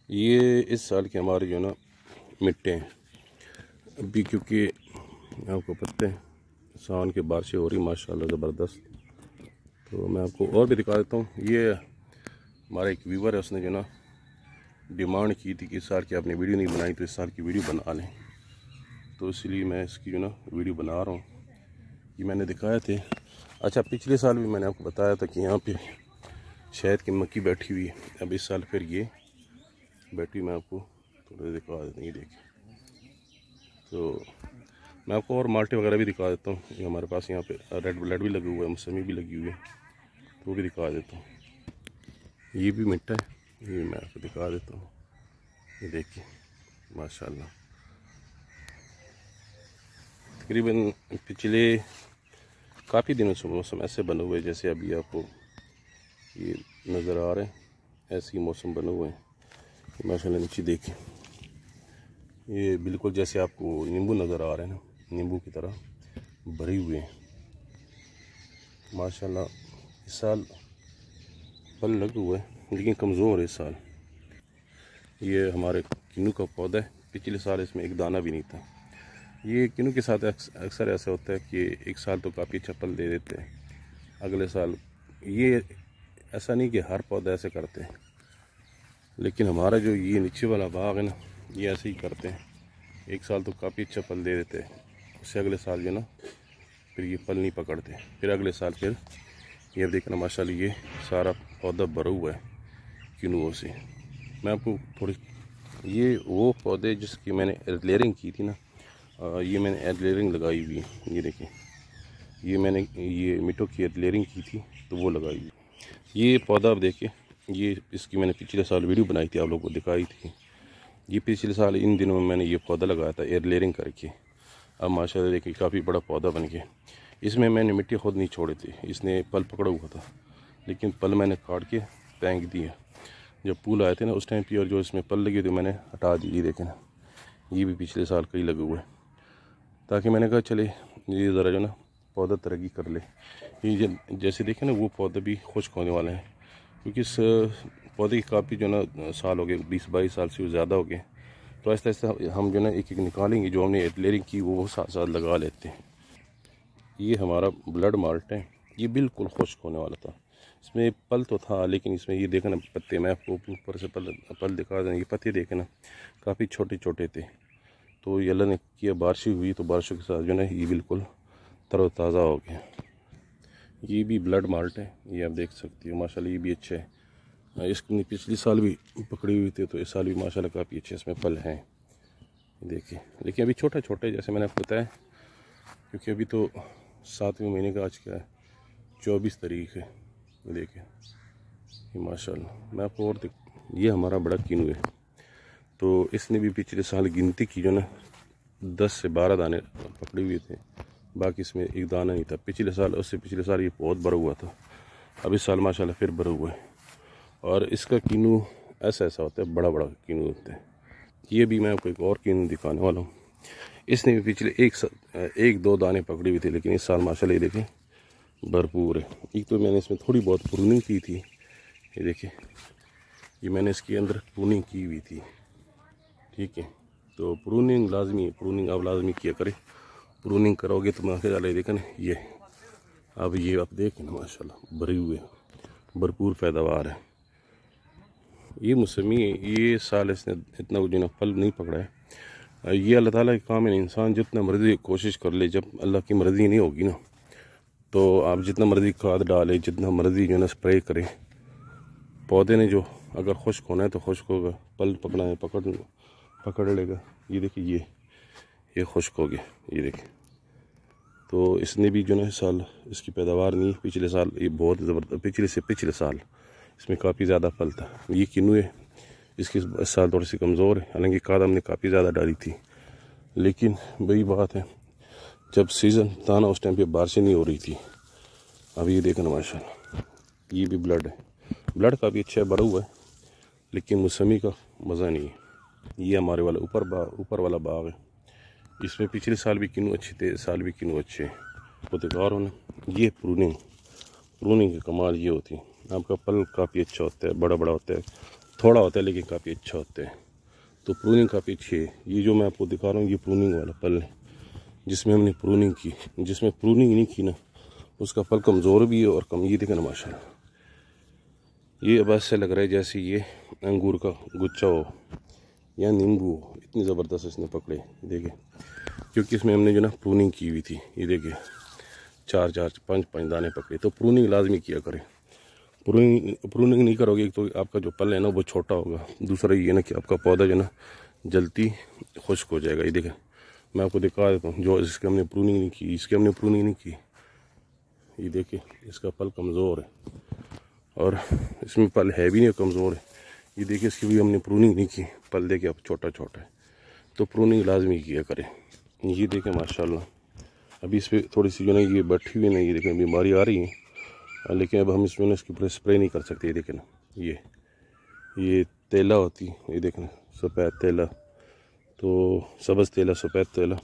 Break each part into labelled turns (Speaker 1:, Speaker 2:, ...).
Speaker 1: ये इस साल के हमारे जो ना मिट्टे हैं अभी, क्योंकि आपको पता है सावन के बारिशें हो रही माशाल्लाह ज़बरदस्त। तो मैं आपको और भी दिखा देता हूँ। ये हमारा एक व्यूवर है, उसने जो ना डिमांड की थी कि इस साल की आपने वीडियो नहीं बनाई तो इस साल की वीडियो बना लें, तो इसलिए मैं इसकी जो ना वीडियो बना रहा हूँ। ये मैंने दिखाए थे। अच्छा, पिछले साल भी मैंने आपको बताया था कि यहाँ पे शहद की मक्खी बैठी हुई है। अब इस साल फिर ये बैठी, मैं आपको थोड़ा दिखा देता हूँ। ये देखिए, तो मैं आपको और माल्टे वगैरह भी दिखा देता हूँ। ये हमारे पास यहाँ पे रेड ब्लड भी लगा हुआ है, मौसमी भी लगी हुई है, तो वो भी दिखा देता हूँ। ये भी मिट्टा है, ये मैं आपको दिखा देता हूँ। ये देखिए माशाल्लाह, तकरीबन पिछले काफ़ी दिनों से मौसम ऐसे बने हुए जैसे अभी आपको ये नज़र आ रहे हैं, ऐसे ही मौसम बने हुए हैं माशाल्लाह। नीचे देखिए, ये बिल्कुल जैसे आपको नींबू नज़र आ रहे हैं ना, नींबू की तरह भरे हुए हैं माशाल्लाह। इस साल फल लगे हुए हैं लेकिन कमज़ोर है इस साल। ये हमारे किन्नू का पौधा है, पिछले साल इसमें एक दाना भी नहीं था। ये किन्नू के साथ अक्सर ऐसा होता है कि एक साल तो काफ़ी अच्छा फल दे देते हैं, अगले साल ये ऐसा नहीं कि हर पौधा ऐसे करते हैं, लेकिन हमारा जो ये नीचे वाला बाग है ना, ये ऐसे ही करते हैं। एक साल तो काफ़ी अच्छा फल दे देते हैं, उससे अगले साल जो ना फिर ये फल नहीं पकड़ते, फिर अगले साल फिर ये देखना माशाल्लाह ये सारा पौधा भरा हुआ है किन्नुओं से। मैं आपको थोड़ी, ये वो पौधे जिसकी मैंने लेयरिंग की थी ना, ये मैंने लेयरिंग लगाई हुई है। ये देखिए, ये मैंने ये मिट्टों की लेयरिंग की थी तो वो लगाई हुई। ये पौधा आप देखिए, ये इसकी मैंने पिछले साल वीडियो बनाई थी, आप लोगों को दिखाई थी। ये पिछले साल इन दिनों में मैंने ये पौधा लगाया था एयर लेयरिंग करके। अब माशाल्लाह देखिए काफ़ी बड़ा पौधा बन गया। इसमें मैंने मिट्टी खुद नहीं छोड़ी थी, इसने पल पकड़ा हुआ था, लेकिन पल मैंने काट के फेंक दिया जब फूल आए थे ना उस टाइम पे, और जो इसमें पल लगे थे मैंने हटा दी। ये देखें ना, ये भी पिछले साल कई लगे हुए, ताकि मैंने कहा चले ये ज़रा जो ना पौधा तरक्की कर ले। ये जैसे देखें ना, वो पौधे भी खुश्क होने वाले हैं, क्योंकि इस पौधे की काफ़ी जो ना साल हो गए, 20-22 साल से ज़्यादा हो गए। तो आहिस्ता आहिस्ता हम जो ना एक एक निकालेंगे, जो हमने लेयरिंग की वो साथ साथ लगा लेते हैं। ये हमारा ब्लड माल्ट है, ये बिल्कुल खुश्क होने वाला था। इसमें पल तो था, लेकिन इसमें ये देखना पत्ते, मैं आपको ऊपर से पल दिखा दें। ये पत्ते देखना काफ़ी छोटे छोटे थे, तो ये अल्लाह ने किया बारिश हुई तो बारिशों के साथ जो ना ये बिल्कुल तरोताज़ा हो गया। ये भी ब्लड माल्ट है, ये आप देख सकते हो माशाल्लाह, ये भी अच्छा है। इसकी पिछले साल भी पकड़ी हुई थी, तो इस साल भी माशाल्लाह काफ़ी अच्छे इसमें फल हैं। देखिए, लेकिन अभी छोटा छोटा है जैसे मैंने आपको बताया, क्योंकि अभी तो 7वें महीने का आज क्या है, 24 तारीख है। देखिए ये माशाल्लाह, मैं आपको और ये हमारा बड़ा किन्नू है, तो इसने भी पिछले साल गिनती की जो ना 10 से 12 दाने पकड़े हुए थे, बाकी इसमें एक दाना नहीं था। पिछले साल, उससे पिछले साल ये बहुत बड़ा हुआ था, अब इस साल माशाल्लाह फिर बड़ा हुआ है। और इसका किन्नू ऐसा ऐसा होता है, बड़ा बड़ा किन्नू होता है। ये भी मैं आपको एक और किन्नू दिखाने वाला हूँ। इसने भी पिछले एक दो दाने पकड़े हुए थे, लेकिन इस साल माशाल्लाह ये देखें भरपूर है। एक तो मैंने इसमें थोड़ी बहुत प्रूनिंग की थी, ये देखिए, ये मैंने इसके अंदर प्रूनिंग की हुई थी, ठीक है। तो प्रूनिंग लाजमी है, प्रूनिंग आप लाजमी किया करें। प्रूनिंग करोगे तो माशाल्लाह देखें ना, ये अब ये आप देखें ना माशाल्लाह भरे हुए भरपूर पैदावार है। ये मौसमी, ये साल इसने इतना जो ना फल नहीं पकड़ा है। ये अल्लाह ताला का काम है, इंसान जितना मर्जी कोशिश कर ले, जब अल्लाह की मर्ज़ी नहीं होगी ना, तो आप जितना मर्ज़ी खाद डालें, जितना मर्ज़ी जो ना स्प्रे करें, पौधे ने जो अगर खुश्क होना है तो खुश्क होगा, पल पकड़ा है पकड़ लेगा। ये देखिए, ये खुश्क हो गया, ये देखिए। तो इसने भी जो ना इस साल इसकी पैदावार नहीं, पिछले साल ये बहुत ज़बरदस्त, पिछले साल इसमें काफ़ी ज़्यादा फल था। ये किन्नू है, इसकी इस साल थोड़ी सी कमज़ोर है, हालांकि खाद हमने काफ़ी ज़्यादा डाली थी, लेकिन वही बात है, जब सीज़न था ना उस टाइम पे बारिशें नहीं हो रही थी। अब ये देखना माशाल्लाह, ये भी ब्लड है, ब्लड काफ़ी अच्छा है, बड़ा हुआ है, लेकिन मौसमी का मज़ा नहीं है। ये हमारे वाला ऊपर वाला बाग है, इसमें पिछले साल भी किन्नू अच्छे थे, इस साल भी किन्नू अच्छे हैं। वो दिखा रहा हूँ ना, ये प्रूनिंग की कमाल ये होती है। आपका फल काफ़ी अच्छा होता है, बड़ा बड़ा होता है, थोड़ा होता है लेकिन काफ़ी अच्छा होता है। तो प्रूनिंग काफ़ी अच्छी है। ये जो मैं आपको दिखा रहा हूँ ये प्रूनिंग वाला फल है जिसमें हमने प्रूनिंग की। जिसमें प्रूनिंग नहीं की ना उसका फल कमज़ोर भी है और कम। ये देखें ना माशाल्लाह, ये अब ऐसे लग रहा है जैसे ये अंगूर का गुच्छा हो या नींबू हो, इतनी ज़बरदस्त इसने पकड़े। देखिए क्योंकि इसमें हमने जो ना प्रूनिंग की हुई थी। ये देखिए 4-4 5-5 दाने पकड़े। तो प्रूनिंग लाजमी किया करें। प्रूनिंग नहीं करोगे तो आपका जो पल है ना वो छोटा होगा। दूसरा ये ना कि आपका पौधा जो ना जल्दी खुश्क हो जाएगा। ये देखें मैं आपको दिखा देता हूँ जो इसके हमने प्रूनिंग नहीं की, इसके हमने प्रूनिंग नहीं की। ये देखिए इसका पल कमज़ोर है और इसमें पल है भी नहीं, कमज़ोर है। ये देखिए इसकी भी हमने प्रूनिंग नहीं की, पल देखिए अब छोटा छोटा है। तो प्रूनिंग लाजमी किया करें। ये देखें माशाल्लाह अभी इस पर थोड़ी सी जो ना ये बैठी हुई नहीं, ये देखें बीमारी आ रही है लेकिन अब हम इसमें ना इसके ऊपर स्प्रे नहीं कर सकते। ये देखें ना ये तेला होती है, ये देखें सफ़ेद तेला, तो सब्ज़ तेला, सफ़ेद तेला,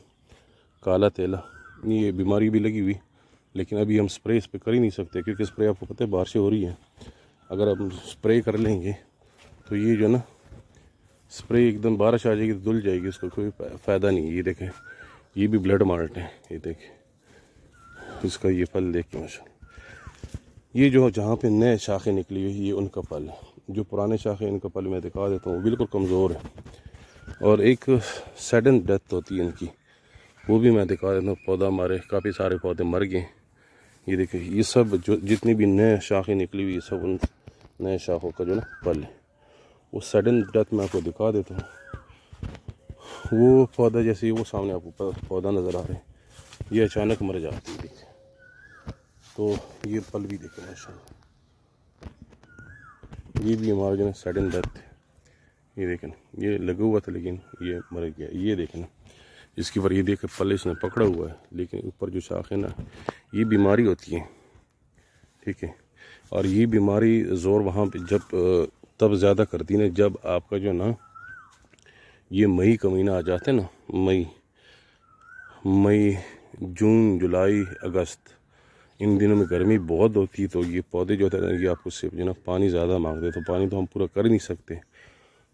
Speaker 1: काला तेला, ये बीमारी भी लगी हुई। लेकिन अभी हम स्प्रे इस पर कर ही नहीं सकते क्योंकि स्प्रे आपको पता है बारिशें हो रही हैं। अगर हम स्प्रे कर लेंगे तो ये जो ना स्प्रे एकदम बारिश आ जाएगी तो धुल जाएगी, इसका कोई फ़ायदा नहीं है। ये देखें ये भी ब्लड मार्ट है। ये देखें इसका ये फल देखें माशाल्लाह। ये जो जहाँ पे नए शाखें निकली हुई ये उनका फल है। जो पुराने शाखें इनका फल मैं दिखा देता हूँ वो बिल्कुल कमज़ोर है और एक सडन डेथ होती है इनकी, वो भी मैं दिखा देता हूँ। पौधा हमारे काफ़ी सारे पौधे मर गए। ये देखिए ये सब जो जितनी भी नए शाखें निकली हुई ये सब उन नए शाखों का जो ना फल है। वो सडन डेथ मैं आपको दिखा देता हूँ। वो पौधा जैसे वो सामने आपको पौधा नज़र आ रहा है ये अचानक मर जाती है। देखिए तो ये फल भी देखें माशाल्लाह, ये भी हमारा जो है सडन डेथ है। ये देखें ये लगा हुआ था लेकिन ये मर गया। ये देखें इसके ऊपर ये देख पल इसने पकड़ा हुआ है लेकिन ऊपर जो शाख है ना ये बीमारी होती है, ठीक है। और ये बीमारी ज़ोर वहाँ पे जब तब ज़्यादा करती है ना जब आपका जो ना ये मई का महीना आ जाता है ना, मई जून जुलाई अगस्त, इन दिनों में गर्मी बहुत होती है। तो ये पौधे जो होते हैं ये आपको सिर्फ जो ना पानी ज़्यादा मांगते हैं, तो पानी तो हम पूरा कर ही नहीं सकते,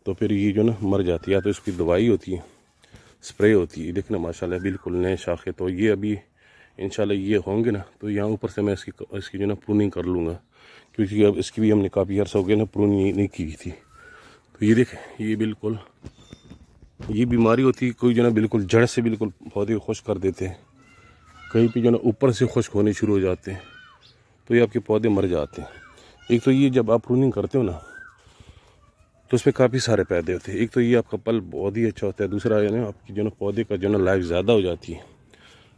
Speaker 1: तो फिर ये जो ना मर जाती है। या तो इसकी दवाई होती है, स्प्रे होती है। देखना माशाल्लाह बिल्कुल नए शाखे। तो ये अभी इंशाल्लाह ये होंगे ना तो यहाँ ऊपर से मैं इसकी जो ना प्रूनिंग कर लूँगा क्योंकि अब इसकी भी हमने काफ़ी अर्सा हो गया ना प्रूनिंग नहीं की थी। तो ये देखें ये बिल्कुल ये बीमारी होती है कोई जो ना बिल्कुल जड़ से बिल्कुल पौधे खुश्क कर देते हैं, कहीं पे जो ना ऊपर से खुश्क होने शुरू हो जाते हैं तो ये आपके पौधे मर जाते हैं। एक तो ये जब आप प्रूनिंग करते हो ना तो उसमें काफ़ी सारे पैदे होते हैं। एक तो ये आपका पल बहुत ही अच्छा होता है, दूसरा है ना आपकी जो ना पौधे का जो ना लाइफ ज़्यादा हो जाती है,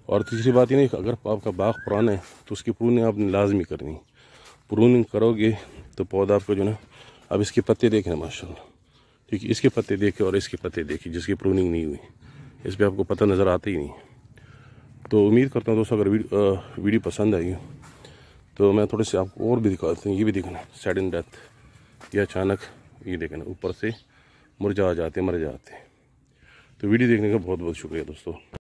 Speaker 1: और तीसरी बात ये नहीं अगर आपका बाग पुराना है तो उसकी प्रूनिंग आपने लाजमी करनी। प्रूनिंग करोगे तो पौधा आपका जो ना, अब इसके पत्ते देखें माशाल्लाह, ठीक है, इसके पत्ते देखे और इसके पत्ते देखे जिसकी प्रूनिंग नहीं हुई, इस पर आपको पता नज़र आता ही नहीं। तो उम्मीद करता हूँ दोस्तों अगर वीडियो पसंद आई तो मैं थोड़े से आपको और भी दिखाता हूँ। ये भी देखना सडन डेथ, या अचानक ये देखना ऊपर से मुरझा जाते मर जाते। तो वीडियो देखने का बहुत बहुत शुक्रिया दोस्तों।